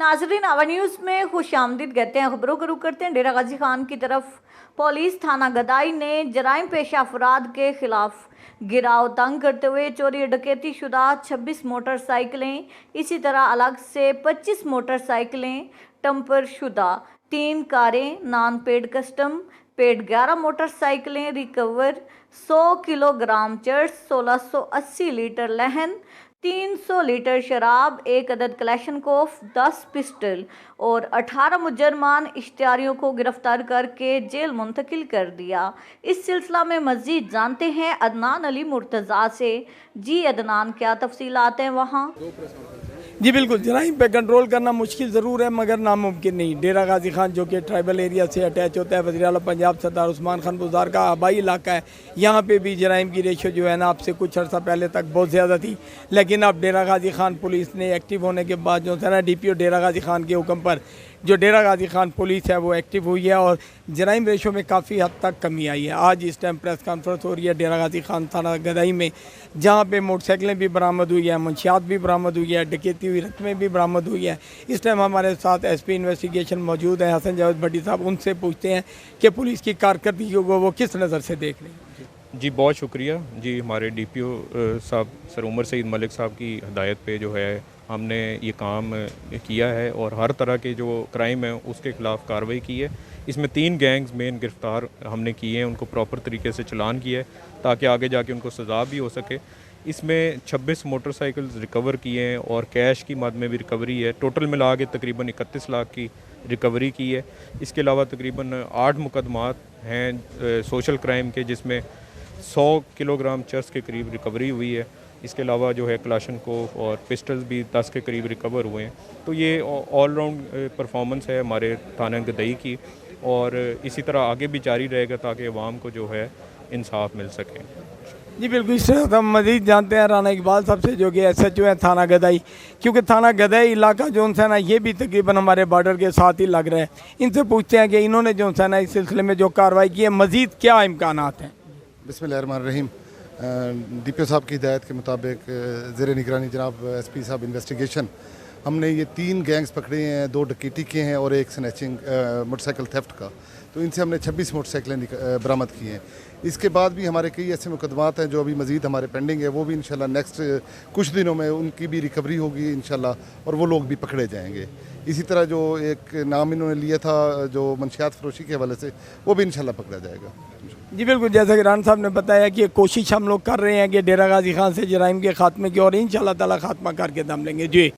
नाजरीन, आवा न्यूज़ में खुश आमदीद कहते हैं। खबरों को रुख करते हैं डेरा गाजी खान की तरफ। पुलिस थाना गदाई ने जराइम पेशा अफराद के खिलाफ गिराव तंग करते हुए चोरी डकैती शुदा 26 मोटरसाइकिलें, इसी तरह अलग से 25 मोटरसाइकिलें, टम्पर शुदा 3 कारें, नॉन पेड कस्टम पेड 11 मोटरसाइकिलें रिकवर, 100 किलोग्राम चर्स, 1680 लीटर लहन, 300 लीटर शराब, 1 अदद कलेशनकोफ, 10 पिस्टल और 18 मुजरमान इश्तियारियों को गिरफ्तार करके जेल मुंतकिल कर दिया। इस सिलसिला में मज़ीद जानते हैं अदनान अली मुर्तज़ा से। जी अदनान, क्या तफसीलात हैं वहाँ? जी बिल्कुल, जराइम पे कंट्रोल करना मुश्किल ज़रूर है मगर नामुमकिन नहीं। डेरा गाजी खान जो कि ट्राइबल एरिया से अटैच होता है, वज़ीर आला पंजाब सरदार उस्मान खान बुज़दार का आबाई इलाका है। यहाँ पे भी जराइम की रेशो जो है ना आपसे कुछ अर्सा पहले तक बहुत ज़्यादा थी, लेकिन अब डेरा गाजी खान पुलिस ने एक्टिव होने के बाद जो है ना DPO डेरा गाजी खान के हुक्म पर जो डेरा गाजी खान पुलिस है वो एक्टिव हुई है और जराइम रेशो में काफ़ी हद तक कमी आई है। आज इस टाइम प्रेस कॉन्फ्रेंस हो रही है डेरा गाजी खान थाना गदाई में, जहाँ पे मोटरसाइकिलें भी बरामद हुई है, मंशियात भी बरामद हुई है, डकैती हुई रकमें भी बरामद हुई है। इस टाइम हमारे साथ SP इन्वेस्टिगेशन मौजूद है हसन जावेद भट्टी साहब। उनसे पूछते हैं कि पुलिस की कारकर्दगी को वो किस नज़र से देख रहे हैं। जी बहुत शुक्रिया जी। हमारे DPO साहब सर उमर सईद मलिक साहब की हदायत पे जो है हमने ये काम किया है और हर तरह के जो क्राइम है उसके ख़िलाफ़ कार्रवाई की है। इसमें 3 गैंग्स मेन गिरफ़्तार हमने किए हैं, उनको प्रॉपर तरीके से चलान किया है ताकि आगे जाके उनको सज़ा भी हो सके। इसमें 26 मोटरसाइकिल्स रिकवर किए हैं और कैश की मद में भी रिकवरी है। टोटल मिला के तकरीबन 31 लाख की रिकवरी की है। इसके अलावा तकरीबन 8 मुकदमात हैं सोशल क्राइम के, जिसमें 100 किलोग्राम चर्स के करीब रिकवरी हुई है। इसके अलावा जो है क्लाशनकोफ और पिस्टल्स भी 10 के करीब रिकवर हुए हैं। तो ये ऑल राउंड परफॉर्मेंस है हमारे थाना गदई की और इसी तरह आगे भी जारी रहेगा ताकि अवाम को जो है इंसाफ मिल सके। जी बिल्कुल, इस तरह हम मज़ीद जानते हैं राना इकबाल साहब से जो कि SHO है थाना गदाई, क्योंकि थाना गदाई इलाका जो है ना ये भी तकरीबन हमारे बॉर्डर के साथ ही लग रहा है। इनसे पूछते हैं कि इन्होंने जो है ना इस सिलसिले में जो कार्रवाई की है मज़ीद क्या इम्कानात हैं। बिस्मिल्लाहिर्रहमानिर्रहीम। DPO साहब की हिदायत के मुताबिक ज़ेरे निगरानी जनाब SP साहब इन्वेस्टिगेशन हमने ये 3 गैंग्स पकड़े हैं, 2 डकैती के हैं और 1 स्नैचिंग मोटरसाइकिल थेफ्ट का। तो इनसे हमने 26 मोटरसाइकिलें बरामद की हैं। इसके बाद भी हमारे कई ऐसे मुकदमात हैं जो अभी मज़ीद हमारे पेंडिंग है, वो भी इंशाल्लाह नेक्स्ट कुछ दिनों में उनकी भी रिकवरी होगी इंशाल्लाह और वो लोग भी पकड़े जाएंगे। इसी तरह जो एक नाम इन्होंने लिया था जो मंशियात फरोशी के हवाले से, वो भी इंशाल्लाह पकड़ा जाएगा। जी बिल्कुल, जैसा कि रान साहब ने बताया कि कोशिश हम लोग कर रहे हैं कि डेरा गाजी खान से जराइम के खात्मे की और इंशाल्लाह ताला खात्मा करके दम लेंगे। जी।